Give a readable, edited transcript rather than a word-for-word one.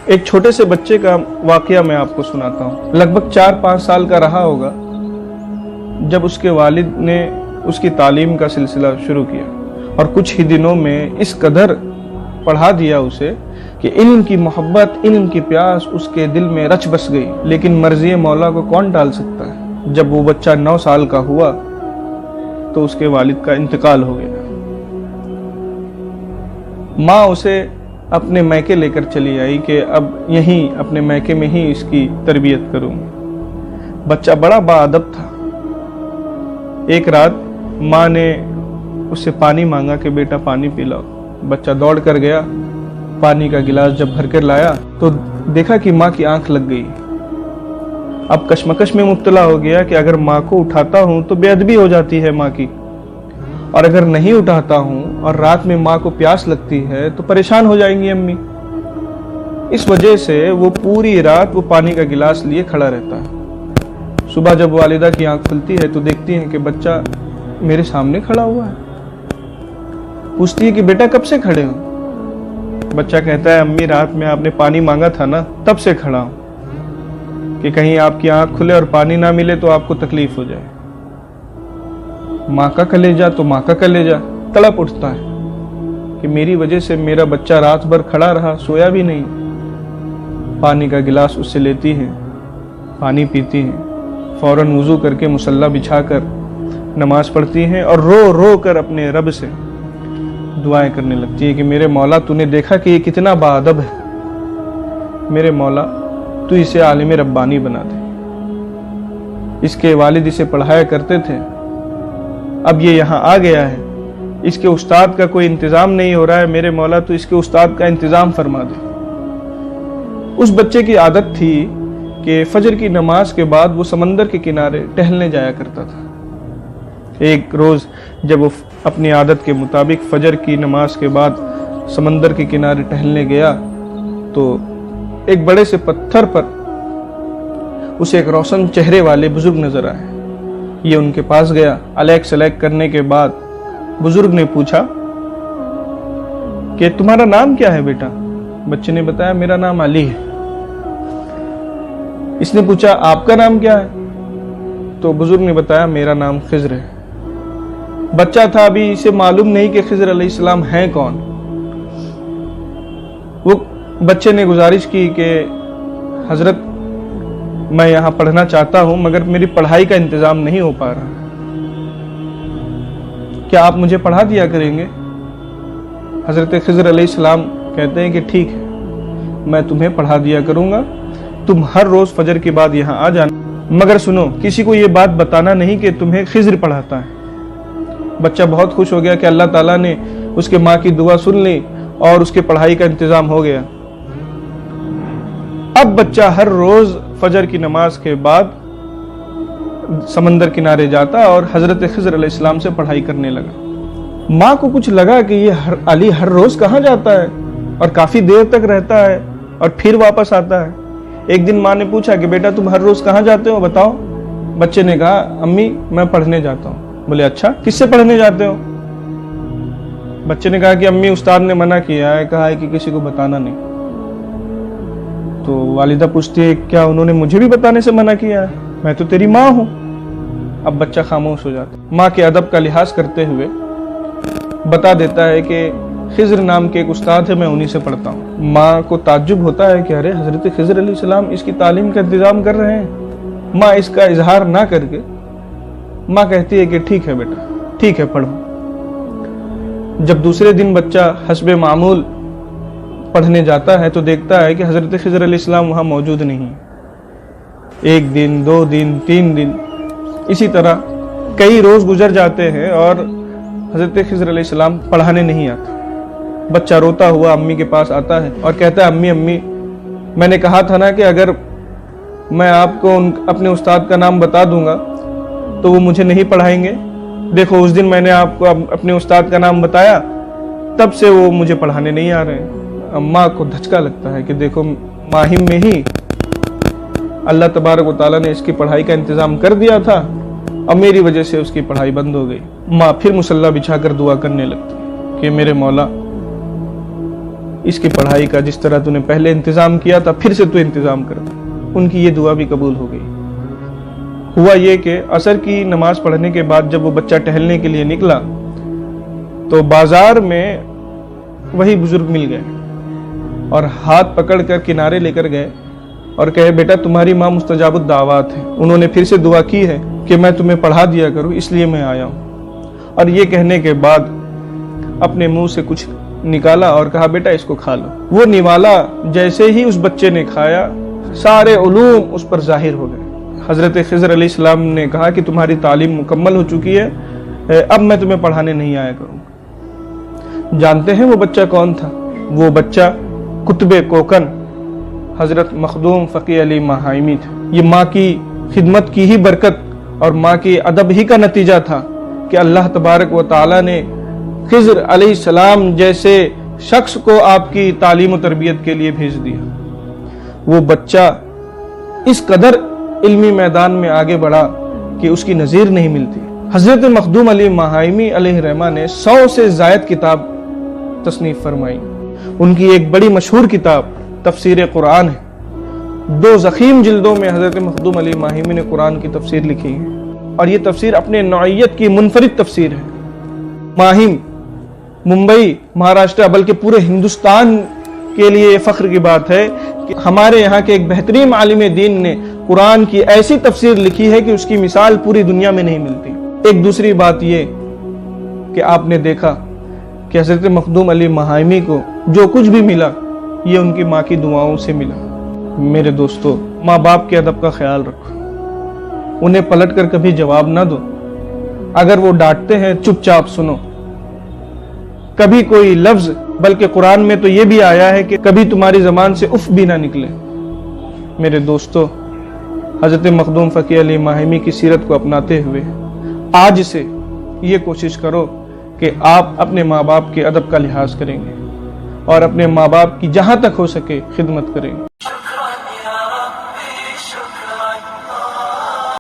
ایک چھوٹے سے بچے کا واقعہ میں آپ کو سناتا ہوں. لگ بھگ 4-5 سال کا رہا ہوگا جب اس کے والد نے اس کی تعلیم کا سلسلہ شروع کیا اور کچھ ہی دنوں میں اس قدر پڑھا دیا اسے کہ علم کی محبت، علم کی پیاس اس کے دل میں رچ بس گئی. لیکن مرضی مولا کو کون ٹال سکتا ہے؟ جب وہ بچہ 9 سال کا ہوا تو اس کے والد کا انتقال ہو گیا. ماں اسے اپنے میکے لے کر چلی آئی کہ اب یہیں اپنے میکے میں ہی اس کی تربیت کروں. بچہ بڑا باادب تھا. ایک رات ماں نے اس سے پانی مانگا کہ بیٹا پانی پی لاؤ. بچہ دوڑ کر گیا، پانی کا گلاس جب بھر کر لایا تو دیکھا کہ ماں کی آنکھ لگ گئی. اب کشمکش میں مبتلا ہو گیا کہ اگر ماں کو اٹھاتا ہوں تو بے ادبی ہو جاتی ہے ماں کی، اور اگر نہیں اٹھاتا ہوں اور رات میں ماں کو پیاس لگتی ہے تو پریشان ہو جائیں گی امی. اس وجہ سے وہ پوری رات وہ پانی کا گلاس لیے کھڑا رہتا ہے. صبح جب والدہ کی آنکھ کھلتی ہے تو دیکھتی ہیں کہ بچہ میرے سامنے کھڑا ہوا ہے. پوچھتی ہے کہ بیٹا کب سے کھڑے ہو؟ بچہ کہتا ہے امی رات میں آپ نے پانی مانگا تھا نا، تب سے کھڑا ہوں کہ کہیں آپ کی آنکھ کھلے اور پانی نہ ملے تو آپ کو تکلیف ہو جائے. ماں کا کلیجہ تو ماں کا کلیجہ تڑپ اٹھتا ہے کہ میری وجہ سے میرا بچہ رات بھر کھڑا رہا، سویا بھی نہیں. پانی کا گلاس اس سے لیتی ہیں، پانی پیتی ہیں، فوراً وضو کر کے مصلی بچھا کر نماز پڑھتی ہیں اور رو رو کر اپنے رب سے دعائیں کرنے لگتی ہے کہ میرے مولا تو نے دیکھا کہ یہ کتنا باادب ہے، میرے مولا تو اسے عالم ربانی بنا دے. اس کے والد اسے پڑھایا کرتے تھے، اب یہ یہاں آ گیا ہے، اس کے استاد کا کوئی انتظام نہیں ہو رہا ہے، میرے مولا تو اس کے استاد کا انتظام فرما دے. اس بچے کی عادت تھی کہ فجر کی نماز کے بعد وہ سمندر کے کنارے ٹہلنے جایا کرتا تھا. ایک روز جب وہ اپنی عادت کے مطابق فجر کی نماز کے بعد سمندر کے کنارے ٹہلنے گیا تو ایک بڑے سے پتھر پر اسے ایک روشن چہرے والے بزرگ نظر آئے. یہ ان کے پاس گیا. الیک سلیک کرنے کے بعد بزرگ نے پوچھا کہ تمہارا نام کیا ہے بیٹا؟ بچے نے بتایا میرا نام علی ہے. اس نے پوچھا آپ کا نام کیا ہے؟ تو بزرگ نے بتایا میرا نام خضر ہے. بچہ تھا، ابھی اسے معلوم نہیں کہ خضر علیہ السلام ہیں کون. وہ بچے نے گزارش کی کہ حضرت میں یہاں پڑھنا چاہتا ہوں مگر میری پڑھائی کا انتظام نہیں ہو پا رہا، کیا آپ مجھے پڑھا دیا کریں گے؟ حضرت خضر علیہ السلام کہتے ہیں کہ ٹھیک ہے، میں تمہیں پڑھا دیا کروں گا، تم ہر روز فجر کے بعد یہاں آ جانا، مگر سنو کسی کو یہ بات بتانا نہیں کہ تمہیں خضر پڑھاتا ہے. بچہ بہت خوش ہو گیا کہ اللہ تعالیٰ نے اس کے ماں کی دعا سن لی اور اس کے پڑھائی کا انتظام ہو گیا. اب بچہ ہر روز فجر کی نماز کے بعد سمندر کنارے جاتا اور حضرت خضر علیہ السلام سے پڑھائی کرنے لگا. ماں کو کچھ لگا کہ یہ علی ہر روز کہاں جاتا ہے اور کافی دیر تک رہتا ہے اور پھر واپس آتا ہے. ایک دن ماں نے پوچھا کہ بیٹا تم ہر روز کہاں جاتے ہو بتاؤ؟ بچے نے کہا امی میں پڑھنے جاتا ہوں. بولے اچھا، کس سے پڑھنے جاتے ہو؟ بچے نے کہا کہ امی استاد نے منع کیا ہے، کہا ہے کہ کسی کو بتانا نہیں. تو والدہ پوچھتی ہے کیا انہوں نے مجھے بھی بتانے سے منع کیا ہے؟ میں تو تیری ماں ہوں. اب بچہ خاموش ہو جاتا. ماں کے ادب کا لحاظ کرتے ہوئے بتا دیتا ہے کہ خضر نام کے ایک استاد ہے، میں انہی سے پڑھتا ہوں. ماں کو تعجب ہوتا ہے کہ ارے حضرت خضر علیہ السلام اس کی تعلیم کا انتظام کر رہے ہیں. ماں اس کا اظہار نہ کر کے ماں کہتی ہے کہ ٹھیک ہے بیٹا، ٹھیک ہے پڑھو. جب دوسرے دن بچہ حسب معمول پڑھنے جاتا ہے تو دیکھتا ہے کہ حضرت خضر علیہ السلام وہاں موجود نہیں. 1 دن 2 دن 3 دن اسی طرح کئی روز گزر جاتے ہیں اور حضرت خضر علیہ السلام پڑھانے نہیں آتے. بچہ روتا ہوا امی کے پاس آتا ہے اور کہتا ہے امی میں نے کہا تھا نا کہ اگر میں آپ کو اپنے استاد کا نام بتا دوں گا تو وہ مجھے نہیں پڑھائیں گے. دیکھو اس دن میں نے آپ کو اپنے استاد کا نام بتایا، تب سے وہ مجھے پڑھانے نہیں آ رہے ہیں. ماں کو دھچکا لگتا ہے کہ دیکھو ماہم میں ہی اللہ تبارک و تعالیٰ نے اس کی پڑھائی کا انتظام کر دیا تھا اور میری وجہ سے اس کی پڑھائی بند ہو گئی. ماں پھر مصلی بچھا کر دعا کرنے لگتی کہ میرے مولا اس کی پڑھائی کا جس طرح تو نے پہلے انتظام کیا تھا پھر سے تو انتظام کر دے۔ ان کی یہ دعا بھی قبول ہو گئی۔ ہوا یہ کہ عصر کی نماز پڑھنے کے بعد جب وہ بچہ ٹہلنے کے لیے نکلا تو بازار میں وہی بزرگ مل گئے اور ہاتھ پکڑ کر کنارے لے کر گئے اور کہے بیٹا تمہاری ماں مستجاب الدعوات ہے، انہوں نے پھر سے دعا کی ہے کہ میں تمہیں پڑھا دیا کروں، اس لیے میں آیا ہوں۔ اور یہ کہنے کے بعد اپنے منہ سے کچھ نکالا اور کہا بیٹا اس کو کھا لو۔ وہ نوالا جیسے ہی اس بچے نے کھایا سارے علوم اس پر ظاہر ہو گئے۔ حضرت خضر علیہ السلام نے کہا کہ تمہاری تعلیم مکمل ہو چکی ہے، اب میں تمہیں پڑھانے نہیں آیا کروں۔ جانتے ہیں وہ بچہ کون تھا؟ وہ بچہ کتب کوکن حضرت مخدوم فقی علی ماہائمی تھا۔ یہ ماں کی خدمت کی ہی برکت اور ماں کے ادب ہی کا نتیجہ تھا کہ اللہ تبارک و تعالی نے خضر علیہ السلام جیسے شخص کو آپ کی تعلیم و تربیت کے لیے بھیج دیا۔ وہ بچہ اس قدر علمی میدان میں آگے بڑھا کہ اس کی نظیر نہیں ملتی۔ حضرت مخدوم علی ماہائمی علیہ رحمہ نے 100 سے زائد کتاب تصنیف فرمائی۔ ان کی ایک بڑی مشہور کتاب تفسیر قرآن ہے۔ 2 ضخیم جلدوں میں حضرت مخدوم علی ماہائمی نے قرآن کی تفسیر لکھی ہے اور یہ تفسیر اپنے نوعیت کی منفرد تفسیر ہے۔ ماہم، ممبئی، مہاراشٹر بلکہ پورے ہندوستان کے لیے فخر کی بات ہے کہ ہمارے یہاں کے ایک بہترین عالم دین نے قرآن کی ایسی تفسیر لکھی ہے کہ اس کی مثال پوری دنیا میں نہیں ملتی۔ ایک دوسری بات یہ کہ آپ نے دیکھا کہ حضرت مخدوم علی ماہائمی کو جو کچھ بھی ملا یہ ان کی ماں کی دعاؤں سے ملا۔ میرے دوستو، ماں باپ کے ادب کا خیال رکھو، انہیں پلٹ کر کبھی جواب نہ دو، اگر وہ ڈانٹتے ہیں چپ چاپ سنو، کبھی کوئی لفظ، بلکہ قرآن میں تو یہ بھی آیا ہے کہ کبھی تمہاری زبان سے اف بھی نہ نکلے۔ میرے دوستو، حضرت مخدوم فقی علی ماہائمی کی سیرت کو اپناتے ہوئے آج سے یہ کوشش کرو کہ آپ اپنے ماں باپ کے ادب کا لحاظ کریں گے اور اپنے ماں باپ کی جہاں تک ہو سکے خدمت کریں گے۔